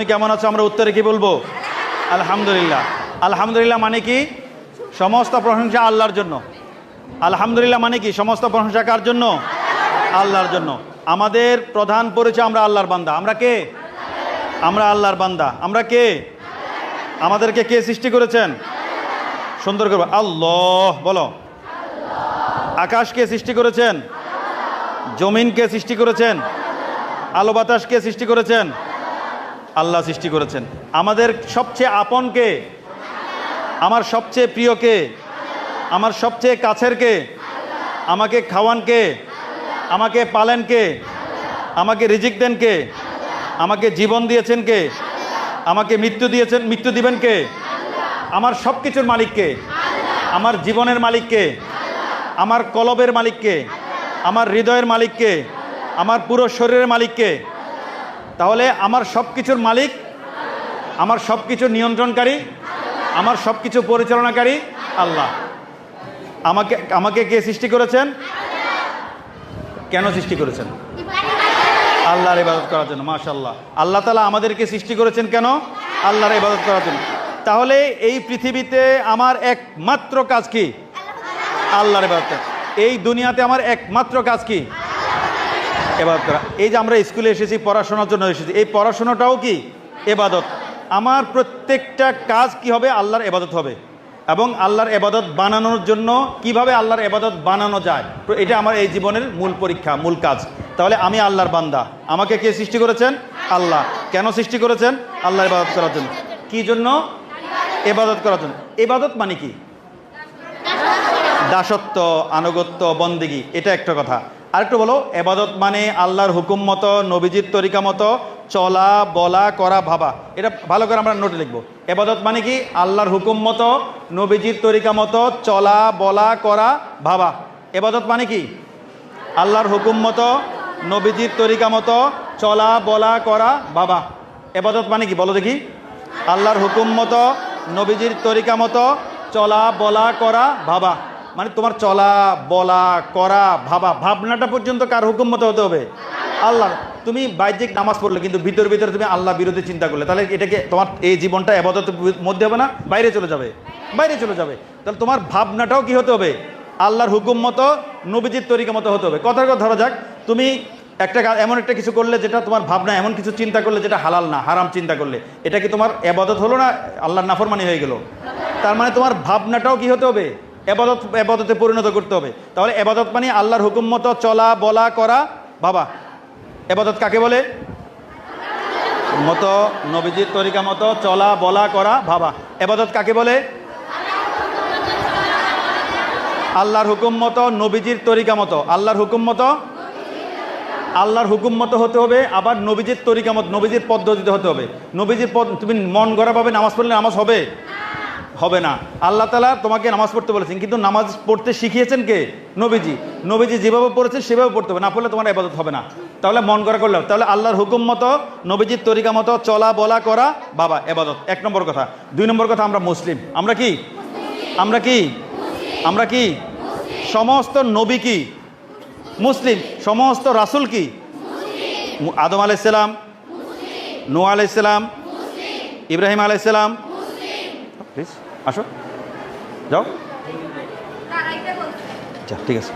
কেমন আছো? আমরা উত্তরে কি বলবো? আলহামদুলিল্লাহ। আলহামদুলিল্লাহ মানে কি? সমস্ত প্রশংসা আল্লাহর জন্য। আলহামদুলিল্লাহ মানে কি? সমস্ত প্রশংসা কার জন্য? আল্লাহর জন্য। আমাদের প্রধান পরিচয় আমরা আল্লাহর বান্দা। আমরা কে? আমরা আল্লাহর বান্দা। আমরা কে? আমাদেরকে কে সৃষ্টি করেছেন? সুন্দর করবে আল্লাহ বলো। আকাশকে সৃষ্টি করেছেন? জমিনকে সৃষ্টি করেছেন? আলো বাতাসকে সৃষ্টি করেছেন? আল্লাহ সৃষ্টি করেছেন। আমাদের সবচেয়ে আপন কে? আমার সবচেয়ে প্রিয় কে? আমার সবচেয়ে কাছের কে? আমাকে খাওয়ান কে? আমাকে পালেন কে? আমাকে রিজিক দেন কে? আমাকে জীবন দিয়েছেন কে? আমাকে মৃত্যু দিয়েছেন, মৃত্যু দিবেন কে? আমার সব কিছুর মালিক কে? আমার জীবনের মালিক কে? আমার কলবের মালিক কে? আমার হৃদয়ের মালিক কে? আমার পুরো শরীরের মালিক কে? তাহলে আমার সব কিছুর মালিক, আমার সব কিছুর নিয়ন্ত্রণকারী, আমার সব কিছু পরিচালনাকারী আল্লাহ। আমাকে কে সৃষ্টি করেছেন? কেন সৃষ্টি করেছেন? আল্লাহর ইবাদত করার জন্য। মাশাআল্লাহ। আল্লাহ তাআলা আমাদেরকে সৃষ্টি করেছেন কেন? আল্লাহর ইবাদত করার জন্য। তাহলে এই পৃথিবীতে আমার একমাত্র কাজ কি? আল্লাহর ইবাদত করা। এই দুনিয়াতে আমার একমাত্র কাজ কি? ইবাদত করা। এই যে আমরা স্কুলে এসেছি, পড়াশোনার জন্য এসেছি, এই পড়াশোনাটাও কি ইবাদত? আমার প্রত্যেকটা কাজ কি হবে? আল্লাহর ইবাদত হবে। এবং আল্লাহর ইবাদত বানানোর জন্য কিভাবে আল্লাহর ইবাদত বানানো যায়, এটা আমার এই জীবনের মূল পরীক্ষা, মূল কাজ। তাহলে আমি আল্লাহর বান্দা। আমাকে কে সৃষ্টি করেছেন? আল্লাহ। কেন সৃষ্টি করেছেন? আল্লাহর ইবাদত করার জন্য। কি জন্য? ইবাদত করার জন্য। ইবাদত মানে কি? দাসত্ব, আনুগত্য, বন্দেগী। এটা একটা কথা। আরেকটু বলো, ইবাদত মানে আল্লাহর হুকুম মতো, নবীজির তরিকা মতো চলা, বলা, করা, ভাবা। এটা ভালো করে আমরা নোটে লিখবো। ইবাদত মানে কি? আল্লাহর হুকুম মতো, নবীজির তরিকা মতো চলা, বলা, করা, ভাবা। ইবাদত মানে কি? আল্লাহর হুকুম মতো, নবীজির তরিকা মতো চলা, বলা, করা, ভাবা। ইবাদত মানে কি বলো দেখি? আল্লাহর হুকুম মতো, নবীজির তরিকা মতো চলা, বলা, করা, ভাবা। মানে তোমার চলা, বলা, করা, ভাবা, ভাবনাটা পর্যন্ত কার হুকুম মতো হতে হবে? আল্লাহ। তুমি বাহ্যিক নামাজ পড়লে কিন্তু ভিতর ভিতরে তুমি আল্লাহ বিরোধী চিন্তা করলে, তাহলে এটাকে তোমার এই জীবনটা ইবাদতের মধ্যে হবে না? বাইরে চলে যাবে, বাইরে চলে যাবে। তাহলে তোমার ভাবনাটাও কি হতে হবে? আল্লাহর হুকুম মতো, নবীজির তরিকা মতো হতে হবে। কথার কথা ধরা যাক, তুমি এমন একটা কিছু করলে যেটা তোমার ভাবনা, এমন কিছু চিন্তা করলে যেটা হালাল না, হারাম চিন্তা করলে, এটা কি তোমার ইবাদত হলো না আল্লাহর নাফরমানি হয়ে গেল? তার মানে তোমার ভাবনাটাও কি হতে হবে? ইবাদতে পরিণত করতে হবে। তাহলে ইবাদত মানে আল্লাহর হুকুম মতো চলা, বলা, করা, ভাবা। ইবাদত কাকে বলে? মতো, নবীজির তরিকা মতো চলা, বলা, করা, ভাবা। ইবাদত কাকে বলে? আল্লাহর হুকুম মতো, নবীজির তরিকা মতো। আল্লাহর হুকুম মতো, আল্লাহর হুকুম মতো হতে হবে, আবার নবীজির তরিকা মতো, নবীজির পদ্ধতিতে হতে হবে। নবীজির তুমি মন গড়াভাবে নামাজ পড়লে নামাজ হবে? হবে না। আল্লাহ তাআলা তোমাকে নামাজ পড়তে বলেছেন, কিন্তু নামাজ পড়তে শিখিয়েছেন কে? নবীজি। নবীজি যেভাবে পড়েছেন সেভাবে পড়তে হবে, না পড়লে তোমার ইবাদত হবে না। তাহলে মন গড়া করলে, তাহলে আল্লাহর হুকুম মতো, নবীজির তরিকা মতো চলা, বলা, করা, ভাবা, ইবাদত। এক নম্বর কথা। দুই নম্বর কথা, আমরা মুসলিম। আমরা কি? আমরা কি? আমরা কি? সমস্ত নবী কি? মুসলিম। সমস্ত রাসূল কি? আদম আলাইহিস সালাম, নূহ আলাইহিস সালাম, ইব্রাহিম আলাইহিস সালাম। প্লিজ আসো, যাও। আচ্ছা ঠিক আছে,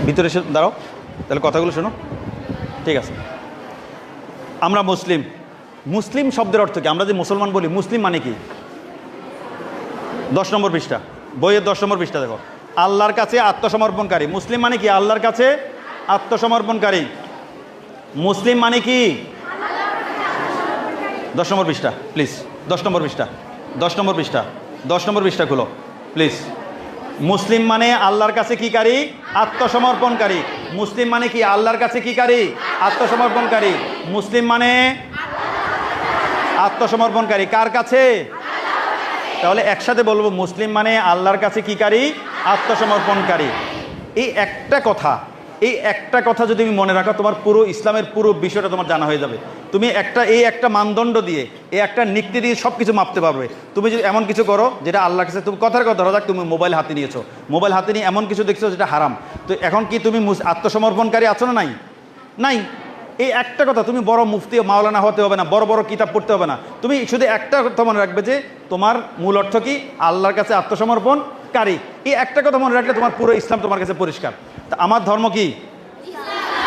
ভিতরে এসে দাঁড়াও, তাহলে কথাগুলো শোনো। ঠিক আছে, আমরা মুসলিম। মুসলিম শব্দের অর্থ কি? আমরা যে মুসলমান বলি, মুসলিম মানে কি? 10 নম্বর পৃষ্ঠা, বইয়ের 10 নম্বর পৃষ্ঠা দেখো। আল্লাহর কাছে আত্মসমর্পণকারী। মুসলিম মানে কি? আল্লাহর কাছে আত্মসমর্পণকারী। মুসলিম মানে কি? 10 নম্বর পৃষ্ঠা প্লিজ, 10 নম্বর পৃষ্ঠা, 10 নম্বর পৃষ্ঠা, 10 নম্বর পৃষ্ঠা খুলো প্লিজ। মুসলিম মানে আল্লাহর কাছে কি কারী? আত্মসমর্পণকারী। মুসলিম মানে কি? আল্লাহর কাছে কি কারী? আত্মসমর্পণকারী। মুসলিম মানে আত্মসমর্পণকারী কার কাছে? তাহলে একসাথে বলবো, মুসলিম মানে আল্লাহর কাছে কি কারী? আত্মসমর্পণকারী। এই একটা কথা, এই একটা কথা যদি তুমি মনে রাখো, তোমার পুরো ইসলামের পুরো বিষয়টা তোমার জানা হয়ে যাবে। তুমি এই একটা মানদণ্ড দিয়ে, এই একটা নীতি দিয়ে সব কিছু মাপতে পারবে। তুমি যদি এমন কিছু করো যেটা আল্লাহর কাছে, তুমি কথার কথা ধরা যাক, তুমি মোবাইল হাতে নিয়েছো, মোবাইল হাতে নিয়ে এমন কিছু দেখছো যেটা হারাম, তো এখন কি তুমি আত্মসমর্পণকারী আছো না? নাই, নাই। এই একটা কথা, তুমি বড় মুফতি মাওলানা হতে হবে না, বড় বড় কিতাব পড়তে হবে না, তুমি শুধু একটা কথা মনে রাখবে যে তোমার মূল অর্থ কি, আল্লাহর কাছে আত্মসমর্পণকারী। এই একটা কথা মনে রাখলে তোমার পুরো ইসলাম তোমার কাছে পরিষ্কার। তা আমার ধর্ম কি?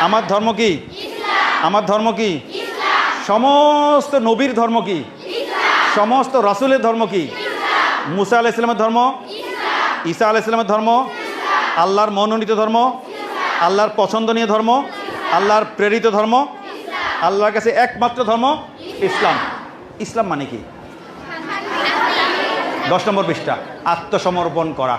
আমার ধর্ম কি? আমার ধর্ম কি? সমস্ত নবীর ধর্ম কি? সমস্ত রাসূলের ধর্ম কি? মুসা আলাইহিস সালামের ধর্ম, ঈসা আলাইহিস সালামের ধর্ম, আল্লাহর মনোনীত ধর্ম, আল্লাহর পছন্দনীয় ধর্ম, আল্লাহর প্রেরিত ধর্ম, আল্লাহর কাছে একমাত্র ধর্ম ইসলাম। ইসলাম মানে কি? 10 নম্বর পৃষ্ঠা, আত্মসমর্পণ করা।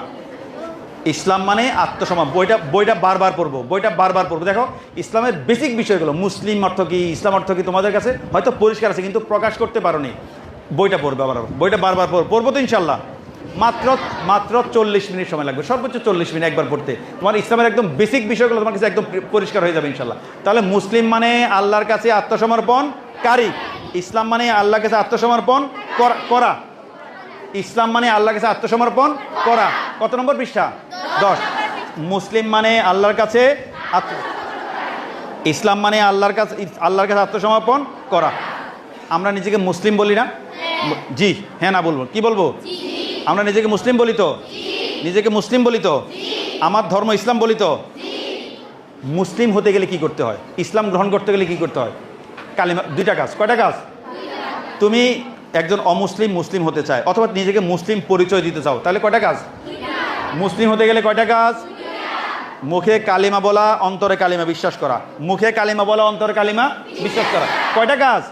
ইসলাম মানে আত্মসমর্পণ। বইটা বারবার পড়বো। দেখো ইসলামের বেসিক বিষয়গুলো, মুসলিম অর্থ কি, ইসলাম অর্থ কি তোমাদের কাছে হয়তো পরিষ্কার আছে, কিন্তু প্রকাশ করতে পারোনি। বইটা পড়বে আবার, বইটা বারবার পড়বো তো ইনশাল্লাহ। মাত্র 40 মিনিট সময় লাগবে, সর্বোচ্চ 40 মিনিট একবার পড়তে। তোমার ইসলামের একদম বেসিক বিষয়গুলো তোমার কাছে একদম পরিষ্কার হয়ে যাবে ইনশাল্লাহ। তাহলে মুসলিম মানে আল্লাহর কাছে আত্মসমর্পণকারী, ইসলাম মানে আল্লাহর কাছে আত্মসমর্পণ করা। ইসলাম মানে আল্লাহর কাছে আত্মসমর্পণ করা। কত নম্বর পৃষ্ঠা? 10। মুসলিম মানে আল্লাহর কাছে ইসলাম মানে আল্লাহর কাছে আত্মসমর্পণ করা। আমরা নিজেকে মুসলিম বলি না? জি, হ্যাঁ, না বলবো? কি বলবো? আমরা নিজেকে মুসলিম বলি তো? নিজেকে মুসলিম বলি তো? আমার ধর্ম ইসলাম বলি তো? মুসলিম হতে গেলে কি করতে হয়? ইসলাম গ্রহণ করতে গেলে কি করতে হয়? কালিমা। 2টা কাজ। কয়টা কাজ? তুমি একজন অমুসলিম মুসলিম হতে চায়, অথবা নিজেকে মুসলিম পরিচয় দিতে চাও, তাহলে কয়টা কাজ? মুসলিম হতে গেলে কয়টা কাজ? মুখে কালিমা বলা, অন্তরে কালিমা বিশ্বাস করা। মুখে কালিমা বলা, অন্তরে কালিমা বিশ্বাস করা। কয়টা কাজ?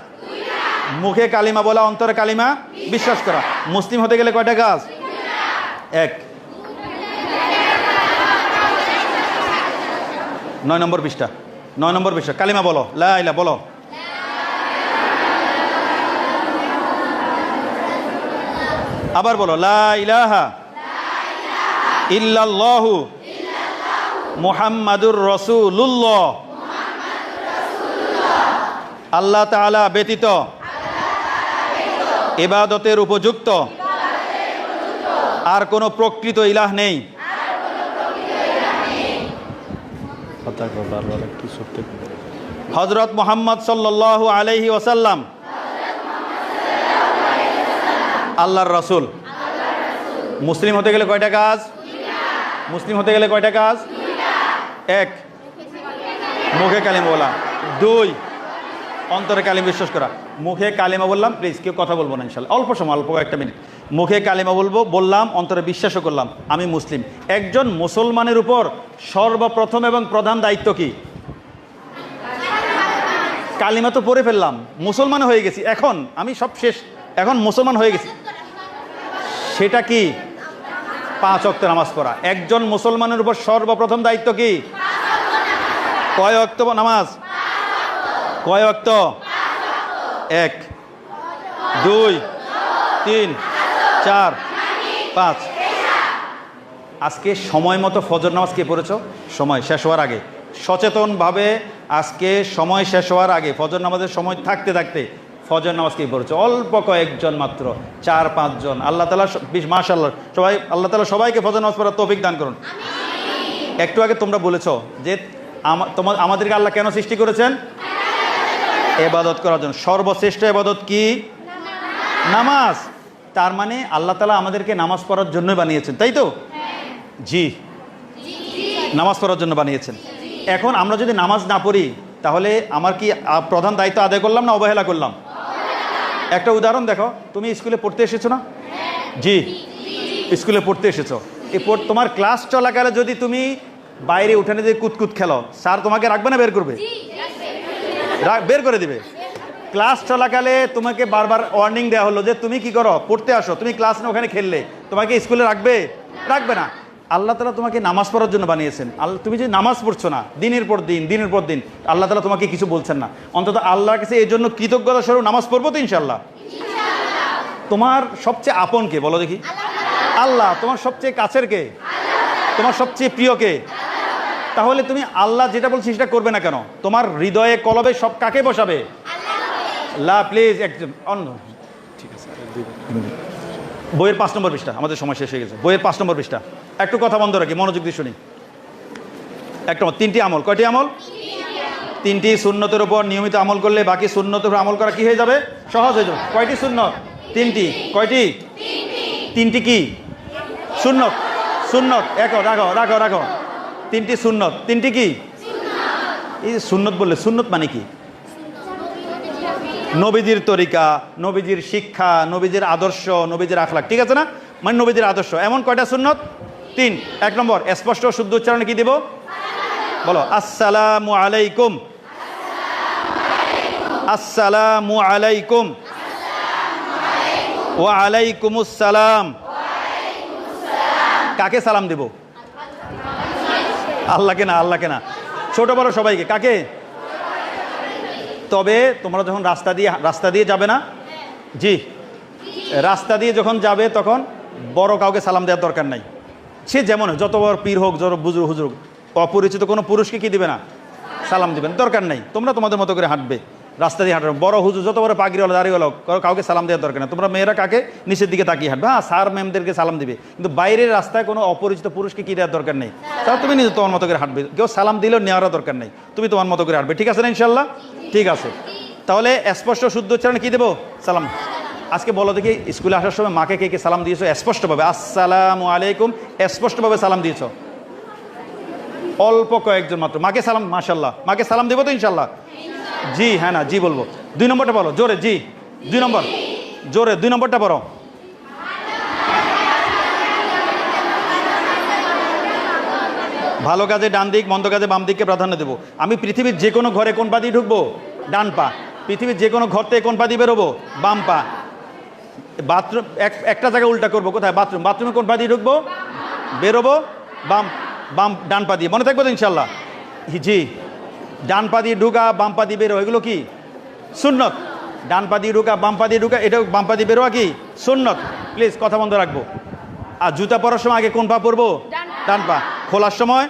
মুখে কালিমা বলা, অন্তরে কালিমা বিশ্বাস করা। মুসলিম হতে গেলে কয়টা কাজ? 1। 9 নম্বর পৃষ্ঠা, 9 নম্বর পৃষ্ঠা। কালিমা বলো, লা ইলাহা, বলো। আবার বলো, লা ইলাহা ইল্লাল্লাহু মুহাম্মাদুর রাসূলুল্লাহ। আল্লাহ তাআলা ব্যতীত ইবাদতের উপযুক্ত আর কোনো প্রকৃত ইলাহ নেই। হযরত মুহাম্মদ সাল্লাল্লাহু আলাইহি ওয়াসাল্লাম আল্লাহর রাসূল। মুসলিম হতে গেলে কয়টা কাজ? মুসলিম হতে গেলে কয়টা কাজ? 1, মুখে কালিমা বলা। 2, অন্তরে কালিমা বিশ্বাস করা। মুখে কালিমা বললাম, প্লিজ কেউ কথা বলবো না ইনশাল্লাহ, অল্প সময়, অল্প একটা মিনিট। মুখে কালিমা বললাম, অন্তরে বিশ্বাসও করলাম আমি মুসলিম। একজন মুসলমানের উপর সর্বপ্রথম এবং প্রধান দায়িত্ব কি? কালিমা তো পড়ে ফেললাম, মুসলমান হয়ে গেছি, এখন আমি সব শেষ, এখন মুসলমান হয়ে গেছি, সেটা কি? 5 ওয়াক্ত নামাজ পড়া। একজন মুসলমানের উপর সর্বপ্রথম দায়িত্ব কি? কয় ওয়াক্ত নামাজ? কয় ওয়াক্ত? 1, 2, 3, 4, 5। আজকে সময় মতো ফজর নামাজ কে পড়েছ? সময় শেষ হওয়ার আগে, সচেতনভাবে আজকে সময় শেষ হওয়ার আগে, ফজর নামাজের সময় থাকতে থাকতে ফজর নামাজ কে পড়েছ? অল্প কয়েকজন মাত্র, 4-5 জন। আল্লাহ তাআলা, মাশাআল্লাহ, সবাই, আল্লাহ তাআলা সবাইকে ফজর নামাজ পড়ার তৌফিক দান করুন। একটু আগে তোমরা বলেছো যে আমাদেরকে আল্লাহ কেন সৃষ্টি করেছেন? ইবাদত করার জন্য। সর্বশ্রেষ্ঠ ইবাদত কি? নামাজ। তার মানে আল্লাহ তাআলা আমাদেরকে নামাজ পড়ার জন্যই বানিয়েছেন, তাই তো? জি, নামাজ পড়ার জন্য বানিয়েছেন। এখন আমরা যদি নামাজ না পড়ি, তাহলে আমার কি প্রধান দায়িত্ব আদায় করলাম না অবহেলা করলাম? একটা উদাহরণ দেখো, তুমি স্কুলে পড়তে এসেছো না? জি, স্কুলে পড়তে এসেছো। তোমার ক্লাস চলাকালে যদি তুমি বাইরে উঠানে দিয়ে কুতকুত খেলো, স্যার তোমাকে রাখবে না বের করবে? বের করে দিবে। ক্লাস চলাকালে তোমাকে বারবার ওয়ার্নিং দেওয়া হলো যে তুমি কি করো, পড়তে আসো, তুমি ক্লাস না ওখানে খেললে, তোমাকে স্কুলে রাখবে না। আল্লাহ তাআলা তোমাকে নামাজ পড়ার জন্য বানিয়েছেন। তুমি যে নামাজ পড়ছো না দিনের পর দিন, আল্লাহ তাআলা তোমাকে কিছু বলছেন না। অন্তত আল্লাহর কাছে এই জন্য কৃতজ্ঞতা স্বরূপ নামাজ পড়বো তো ইনশাল্লাহ। তোমার সবচেয়ে আপন কে বলো দেখি? আল্লাহ। তোমার সবচেয়ে কাছের কে? তোমার সবচেয়ে প্রিয় কে? তাহলে তুমি আল্লাহ যেটা বলছি সেটা করবে না কেন? তোমার হৃদয়ে কলবে সব কাকে বসাবে? প্লিজ একজন অন্য, ঠিক আছে। বইয়ের 5 নম্বর পৃষ্ঠা, আমাদের সময় শেষ হয়ে গেছে। বইয়ের 5 নম্বর পৃষ্ঠা, একটু কথা বন্ধ রাখি, মনোযোগ দিয়ে শুনি। 3টি আমল। কয়টি আমল? তিনটি সুন্নতের উপর নিয়মিত আমল করলে বাকি সুন্নতের উপর আমল করা কি হয়ে যাবে? সহজ হয়ে যাবে। কয়টি সুন্নত? তিনটি। কয়টি? তিনটি কি সুন্নত? সুন্নত রাখো রাখো রাখো রাখো, তিনটি সুন্নত। তিনটি কি? এই সুন্নত বললে সুন্নত মানে কি? নবীজির তরিকা, নবীজির শিক্ষা, নবীজির আদর্শ, নবীজির আখলাক, ঠিক আছে না? মানে নবীজির আদর্শ। এমন কয়টা সুন্নত? তিন। এক নম্বর, স্পষ্ট শুদ্ধ উচ্চারণে কি দিব? বলো, আসসালামু আলাইকুম। আসসালামু আলাইকুম। ওয়া আলাইকুমুস সালাম। কাকে সালাম দিব? আল্লাহকে না, আল্লাহকে না, ছোট বড় সবাইকে। কাকে? তবে তোমরা যখন রাস্তা দিয়ে যাবে না, জি, রাস্তা দিয়ে যখন যাবে তখন বড় কাউকে সালাম দেওয়ার দরকার নাই। সে যেমন যত বড় পীর হোক, যত বুজুর্গ হুজুর হোক, অপরিচিত কোনো পুরুষকে কি দিবে না? সালাম দিবেন, দরকার নাই। তোমরা তোমাদের মতো করে হাঁটবে, রাস্তা দিয়ে হাঁটবে। বড় হুজুর, যত বড় পাগড়িওয়ালা দাড়িওয়ালা হোক, কাউকে সালাম দেওয়ার দরকার নেই। তোমরা মেয়েরা কাকে? নিচের দিকে তাকিয়ে হাঁটবে। হ্যাঁ, স্যার ম্যামদেরকে সালাম দিবে, কিন্তু বাইরের রাস্তায় কোনো অপরিচিত পুরুষকে কি দেওয়ার দরকার নেই। তাহলে তুমি নিজে তোমার মতো করে হাঁটবে, কেউ সালাম দিলেও নেওয়ার দরকার নেই, তুমি তোমার মতো করে হাঁটবে। ঠিক আছে না ইনশাল্লাহ? ঠিক আছে। তাহলে স্পষ্ট শুদ্ধ উচ্চারণে কি দেবো? সালাম। আজকে বলো দেখি, স্কুলে আসার সময় মাকে কে কে সালাম দিয়েছো স্পষ্টভাবে? আসসালামু আলাইকুম স্পষ্টভাবে সালাম দিয়েছো? অল্প কয়েকজন মাত্র। মাকে সালাম, মাশাল্লাহ। মাকে সালাম দেবো তো ইনশাল্লাহ? জি, হ্যাঁ না জি বলবো। 2 নম্বরটা বলো জোরে। জি, 2 নম্বর জোরে, 2 নম্বরটা বলো। ভালো কাজে ডান দিক, মন্দ কাজে বাম দিককে প্রাধান্য দেবো। আমি পৃথিবীর যে কোনো ঘরে কোন পা দিয়ে ঢুকবো? ডান পা। পৃথিবীর যে কোনো ঘর থেকে কোন পা দিয়ে বেরোবো? বাম পা। বাথরুম একটা জায়গায় উল্টা করবো। কোথায়? বাথরুম। বাথরুমে কোন পা দিয়ে ঢুকবো? বেরোবো বাম ডান পা দিয়ে। মনে থাকবো তো ইনশাল্লাহ? জি, ডান পা দিয়ে ঢুকা, বাম পা দিয়ে বেরো, এগুলো কি সুন্নত। ডান পা দিয়ে ঢুকা, বাম পা দিয়ে ঢুকা, এটা বাম পা দিয়ে বেরোয়া কি সুন্নত। প্লিজ কথা বন্ধ রাখবো। আর জুতা পরার সময় আগে কোন পা পরবো? ডান পা। খোলার সময়,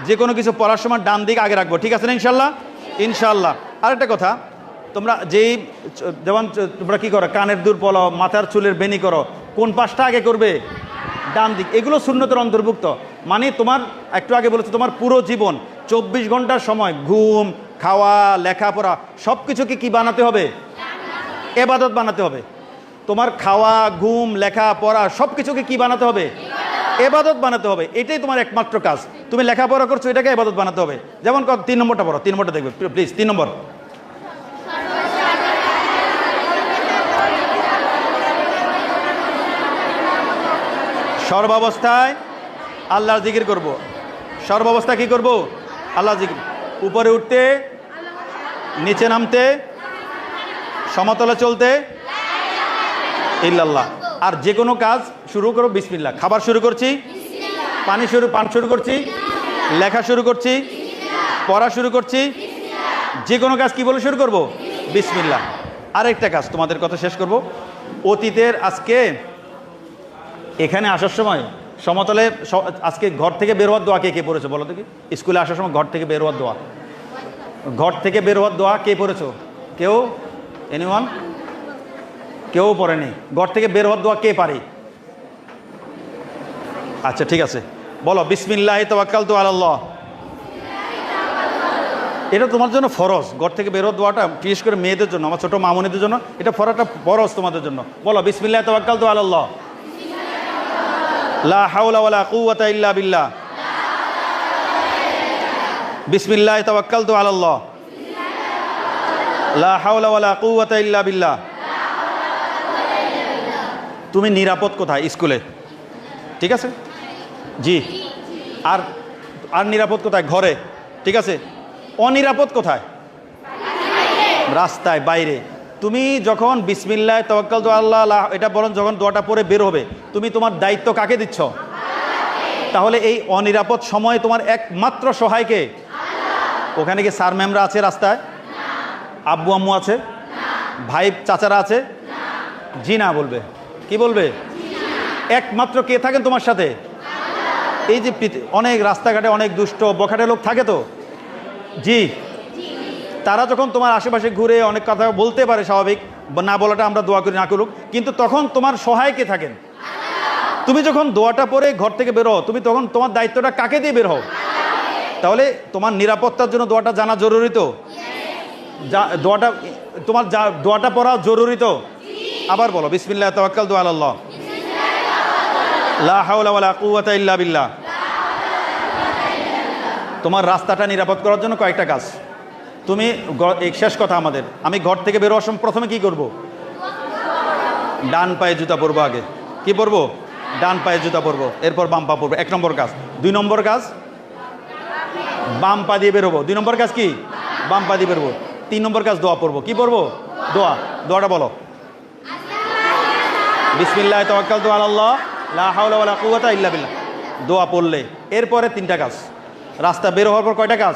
যে কোনো কিছু পরার সময় ডান দিক আগে রাখবো। ঠিক আছে না ইনশাল্লাহ? ইনশাল্লাহ। আরেকটা কথা, তোমরা যেমন তোমরা কি করো, কানের দুল পলাও, মাথার চুলের বেনি করো, কোন পাশটা আগে করবে? ডান দিক। এগুলো সুন্নতের অন্তর্ভুক্ত। মানে তোমার একটু আগে বলেছো, তোমার পুরো জীবন 24 ঘন্টার সময় ঘুম, খাওয়া, লেখাপড়া সব কিছুকে কি বানাতে হবে? এবাদত বানাতে হবে। তোমার খাওয়া, ঘুম, লেখাপড়া সব কিছুকে কি বানাতে হবে? এবাদত বানাতে হবে। এটাই তোমার একমাত্র কাজ। তুমি লেখাপড়া করছো, এটাকে এবাদত বানাতে হবে। যেমন 3 নম্বরটা পড়ো, 3 নম্বরটা দেখবে প্লিজ। 3 নম্বর, সর্বাবস্থায় আল্লাহর জিকির করব। সর্বাবস্থায় কি করব? আল্লাহর জিকির। উপরে উঠতে, নিচে নামতে, সমতলে চলতে ইল্লাল্লাহ। আর যে কোনো কাজ শুরু করো বিসমিল্লাহ। খাবার শুরু করছি, পান শুরু করছি, লেখা শুরু করছি, পড়া শুরু করছি, যে কোনো কাজ কি বলে শুরু করব? বিসমিল্লাহ। আরেকটা কাজ তোমাদের কথা শেষ করব। অতীতের আজকে এখানে আসার সময় সমতলে আজকে ঘর থেকে বের হওয়ার দোয়া কে কে পড়েছো বলো দেখি? স্কুলে আসার সময় ঘর থেকে বের হওয়ার দোয়া, ঘর থেকে বের হওয়ার দোয়া কে পড়েছো? কেউ? এনিওয়ান? কেউ পড়েনি। ঘর থেকে বের হওয়ার দোয়া কে পারে? আচ্ছা ঠিক আছে, বলো বিসমিল্লাহি তাওয়াক্কালতু আলাল্লাহ। এটা তোমার জন্য ফরজ। ঘর থেকে বের হওয়ার দোয়াটা বিশেষ করে মেয়েদের জন্য, আমার ছোট মামুনিদের জন্য এটা ফরজ তোমাদের জন্য। বলো বিসমিল্লাহি তাওয়াক্কালতু আলাল্লাহ, লা হাওলা ওয়ালা কুওয়াতা ইল্লা বিল্লাহ, বিসমিল্লাহি তাওয়াক্কালতু আলাল্লাহ, লা হাওলা ওয়ালা কুওয়াতা ইল্লা বিল্লাহ। তুমি নিরাপদ কোথায়? স্কুলে, ঠিক আছে? জি। আর নিরাপদ কোথায়? ঘরে, ঠিক আছে? অনিরাপদ কোথায়? রাস্তায়, বাইরে। তুমি যখন বিসমিল্লাহ তাওয়াক্কালতু আল্লাহ এটা বলেন, যখন দোয়াটা পরে বের হবে, তুমি তোমার দায়িত্ব কাকে দিচ্ছ? তাহলে এই অনিরাপদ সময়ে তোমার একমাত্র সহায়কে? ওখানে কি স্যার ম্যামরা আছে রাস্তায়? আব্বু আম্মু আছে? ভাই চাচারা আছে? জি না বলবে। কি বলবে? একমাত্র কে থাকেন তোমার সাথে? এই যে অনেক রাস্তাঘাটে অনেক দুষ্ট বখাটে লোক থাকে তো, জি, তারা যখন তোমার আশেপাশে ঘুরে অনেক কথা বলতে পারে, স্বাভাবিক, না বলাটা আমরা দোয়া করি না করুক, কিন্তু তখন তোমার সহায় কে থাকেন? তুমি যখন দোয়াটা পরে ঘর থেকে বেরো, তুমি তখন তোমার দায়িত্বটা কাকে দিয়ে বের হও? তাহলে তোমার নিরাপত্তার জন্য দোয়াটা জানা জরুরি তো, দোয়াটা তোমার দোয়াটা পড়া জরুরি তো। আবার বলো, বিসমিল্লাহ তাওয়াক্কালতু আলাল্লাহ লা হাওলা ওয়ালা কুওয়াতা ইল্লা বিল্লাহ। তোমার রাস্তাটা নিরাপদ করার জন্য কয়েকটা কাজ। তুমি শেষ কথা আমাদের, আমি ঘর থেকে বেরোয়ার সময় প্রথমে কি করব? ডান পায়ে জুতা পরবো। আগে কি পরবো? ডান পায়ে জুতা পরবো, এরপর বাম পা পরবো। 1 নম্বর কাজ। 2 নম্বর কাজ, বাম পা দিয়ে বেরোবো। 2 নম্বর কাজ কি? বাম পা দিয়ে বেরোবো। 3 নম্বর কাজ দোয়া পড়বো। কি পড়বো? দোয়া। দোয়াটা বলো, বিসমিল্লাহ তাওয়াক্কালতু আলাল্লাহ লা হাওলা ওয়ালা কুওয়াতা ইল্লা বিল্লাহ। দোয়া পড়লে এরপরে 3টা কাজ। রাস্তা বের হওয়ার পর কয়টা কাজ?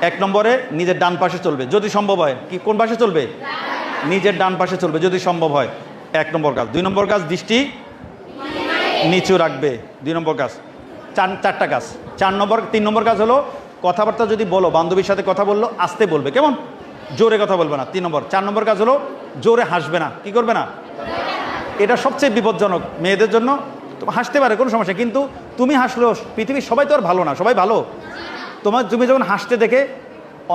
1 নম্বরে নিজের ডান পাশে চলবে যদি সম্ভব হয়। কি কোন পাশে চলবে? নিজের ডান পাশে চলবে যদি সম্ভব হয়। 1 নম্বর কাজ। 2 নম্বর কাজ, দৃষ্টি নিচু রাখবে। 2 নম্বর কাজ। 4টা কাজ। 3 নম্বর কাজ হলো কথাবার্তা যদি বলো, বান্ধবীর সাথে কথা বললো আস্তে বলবে, কেমন? জোরে কথা বলবে না। 3 নম্বর। 4 নম্বর কাজ হলো জোরে হাসবে না। কি করবে না? এটা সবচেয়ে বিপজ্জনক মেয়েদের জন্য। হাসতে পারে কোনো সমস্যা, কিন্তু তুমি হাসলেও পৃথিবীর সবাই তো আর ভালো না, সবাই ভালো। তুমি যখন হাসতে দেখে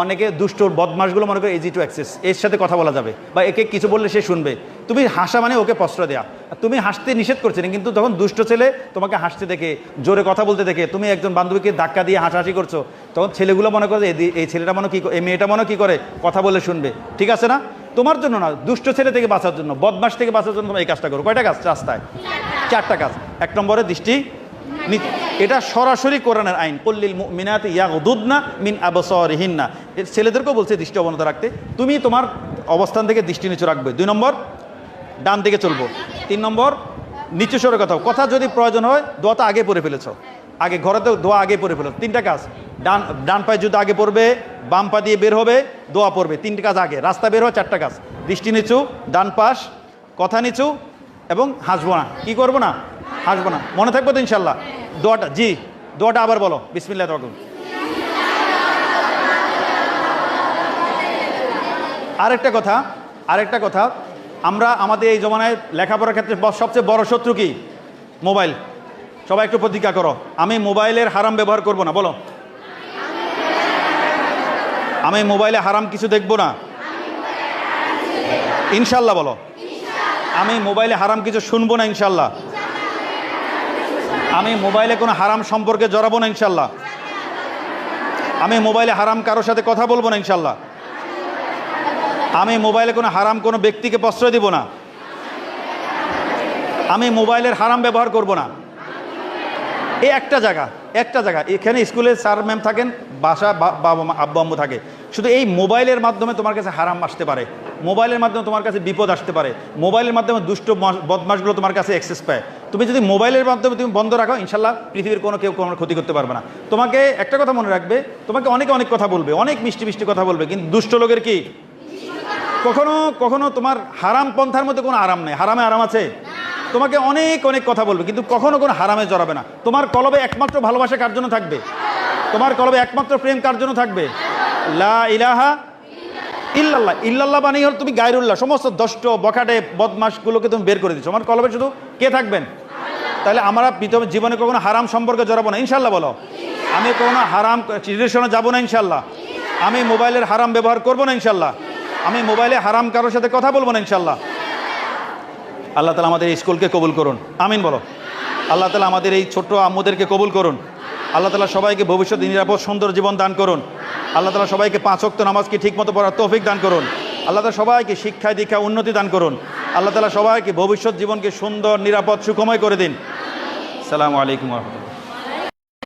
অনেকে দুষ্ট বদমাশগুলো মনে করে ইজি টু অ্যাক্সেস, এর সাথে কথা বলা যাবে বা একে কিছু বললে সে শুনবে। তুমি হাসা মানে ওকে প্রশ্রয় দেওয়া। তুমি হাসতে নিষেধ করছি না, কিন্তু তখন দুষ্ট ছেলে তোমাকে হাসতে দেখে, জোরে কথা বলতে দেখে, তুমি একজন বান্ধবীকে ধাক্কা দিয়ে হাসাহাসি করছো, তখন ছেলেগুলো মনে করে এই ছেলেটা মনে কি, এই মেয়েটা মনে কি করে, কথা বলে শুনবে। ঠিক আছে না? তোমার জন্য না, দুষ্ট ছেলে থেকে বাঁচার জন্য, বদমাশ থেকে বাঁচার জন্য তুমি এই কাজটা করো। কয়টা কাজ রাস্তায়? 4টা কাজ। 1 নম্বরে দৃষ্টি, এটা সরাসরি কোরআনের আইন, কুল্লিল মুমিনাতি ইয়াগদুদনা মিন আবসারিহিন্না। ছেলেদেরকেও বলছে দৃষ্টি অবনত রাখতে। তুমি তোমার অবস্থান থেকে দৃষ্টি নিচু রাখবে। 2 নম্বর, ডান দিকে চলবো। 3 নম্বর, নিচু স্বরে কথা যদি প্রয়োজন হয় দোয়া তো আগে পড়ে ফেলেছ, আগে ঘরেতে দোয়া আগে পড়ে ফেলেছ। 3টা কাজ। ডান পায়ে জুতা আগে পড়বে, বাম পা দিয়ে বের হবে, দোয়া পড়বে। 3টা কাজ আগে। রাস্তা বের হয় 4টা কাজ। দৃষ্টি নিচু, ডান পাশ, কথা নিচু এবং হাসবো না। কি করবো না? হাসবো না। মনে থাকবো তো ইনশাল্লাহ? দোয়াটা, জি দোয়াটা আবার বলো, বিসমিল্লাহ তাওয়াক্কাল। আরেকটা কথা, আমরা আমাদের এই জমানায় লেখাপড়ার ক্ষেত্রে সবচেয়ে বড় শত্রু কি? মোবাইল। সবাই একটু প্রতিজ্ঞা করো, আমি মোবাইলের হারাম ব্যবহার করব না। বলো, আমি মোবাইলে হারাম কিছু দেখব না ইনশাল্লাহ। বলো, আমি মোবাইলে হারাম কিছু শুনবো না ইনশাল্লাহ। আমি মোবাইলে কোনো হারাম সম্পর্কে জড়াবো না ইনশাল্লাহ। আমি মোবাইলে হারাম কারোর সাথে কথা বলবো না ইনশাল্লাহ। আমি মোবাইলে কোনো হারাম কোনো ব্যক্তিকে প্রশ্রয় দিব না। আমি মোবাইলের হারাম ব্যবহার করব না। এই একটা জায়গা এখানে স্কুলে স্যার ম্যাম থাকেন, বাসা বাবা মা আব্বু আম্মু থাকে। শুধু এই মোবাইলের মাধ্যমে তোমার কাছে হারাম আসতে পারে, মোবাইলের মাধ্যমে তোমার কাছে বিপদ আসতে পারে, মোবাইলের মাধ্যমে দুষ্ট বদমাশগুলো তোমার কাছে অ্যাক্সেস পায়। তুমি যদি মোবাইলের মাধ্যমে তুমি বন্ধ রাখো, ইনশাল্লাহ পৃথিবীর কেউ কোনো ক্ষতি করতে পারবে না। তোমাকে একটা কথা মনে রাখবে, তোমাকে অনেক কথা বলবে, অনেক মিষ্টি কথা বলবে, কিন্তু দুষ্ট লোকের কি কখনো তোমার হারাম পন্থার মধ্যে কোনো আরাম নেই। হারামে আরাম আছে? তোমাকে অনেক কথা বলবে, কিন্তু কখনো কোনো হারামে জড়াবে না। তোমার কলবে একমাত্র ভালোবাসা কার জন্য থাকবে? তোমার কলবে একমাত্র প্রেম কার জন্য থাকবে? লা ইলাহা ইল্লাল্লাহ। ইল্লাল্লাহ মানে হল তুমি গায়রুল্লাহ, সমস্ত দুষ্ট বখাটে বদমাশগুলোকে তুমি বের করে দিচ্ছ। আমার কলবে শুধু কে থাকবেন? তাহলে আমরা জীবনে কখনো হারাম সম্পর্কে জড়াবো না ইনশাল্লাহ। বলো, আমি কখনো হারাম রিলেশনে যাবো না ইনশাল্লাহ। আমি মোবাইলের হারাম ব্যবহার করবো না ইনশাল্লাহ। আমি মোবাইলে হারাম কারোর সাথে কথা বলবো না ইনশাল্লাহ। আল্লাহ তাআলা আমাদের এই স্কুলকে কবুল করুন, আমিন বলো। আল্লাহ তাআলা আমাদের এই ছোট্ট আম্মুদেরকে কবুল করুন। আল্লাহ তাআলা সবাইকে ভবিষ্যতে নিরাপদ সুন্দর জীবন দান করুন। আল্লাহ তাআলা সবাইকে 5 ওয়াক্ত নামাজকে ঠিকমতো পড়ার তৌফিক দান করুন। আল্লাহ তাআলা সবাইকে শিক্ষায় দীক্ষায় উন্নতি দান করুন। আল্লাহ তাআলা সবাইকে ভবিষ্যৎ জীবনকে সুন্দর, নিরাপদ, সুখময় করে দিন। আসসালামু আলাইকুম ওয়া রাহমাতুল্লাহ।